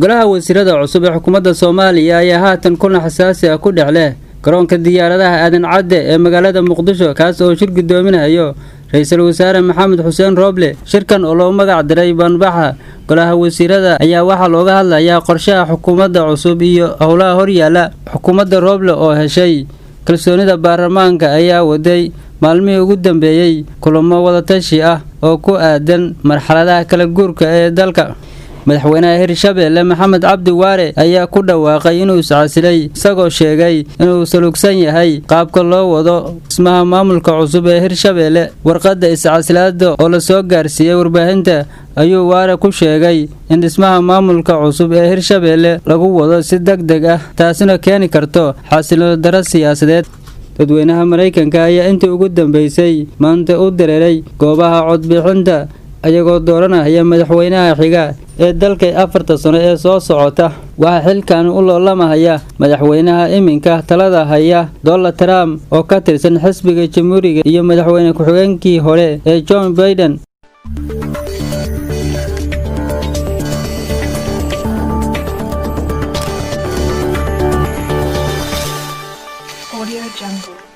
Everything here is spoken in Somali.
golaha wasiirada cusub ee xukuumadda Soomaaliya ayaa haatan kulan xasaasi ah ku dhaxleh garoonka diyaaradaha aadan cadde ee magaalada Muqdisho kaas oo shir gudoominayo ra'iisul wasaare Maxamed Xuseen Roble. Shirkan oo loo magac diray Banbaxa golaha wasiirada ayaa waxa looga hadlayaa qorshaha xukuumadda cusub iyo howlaha horyaala. Xukuumadda Roble oo heshay kalsoonida baarlamaanka ayaa waday maalmihii ugu dambeeyay kulamo wada tashi ah oo ku aadan marxaladaha kala guurka ee dalka. madaxweynaha Hirshabelle Maxamed Cabdi Waare ayaa ku dhawaaqay inuu iscasilay isagoo sheegay inuu salugsan yahay qaabka loo wado dhismaha maamulka cusub ee Hirshabelle. warqadda iscasilaadda oo la soo gaarsiiyay warbaahinta ayuu Waare ku sheegay in dhismaha maamulka cusub ee Hirshabelle lagu wado si degdeg ah taasina keeni karto xasilooni darro siyaasadeed. dadweynaha Mareykanka ayaa intii ugu dambeysay maanta u dareeray goobaha codbixinta ayagoo dooranaya madaxweynaha xiga ee dalka 4 sano ee soo socota. waxa xilkan u loolamaya madaxweynaha iminka talada haya Donald Trump oo ka tirsan xisbiga Jamhuuriga iyo madaxweyne ku-xigeenkii hore ee Joe Biden. Audio Jungle.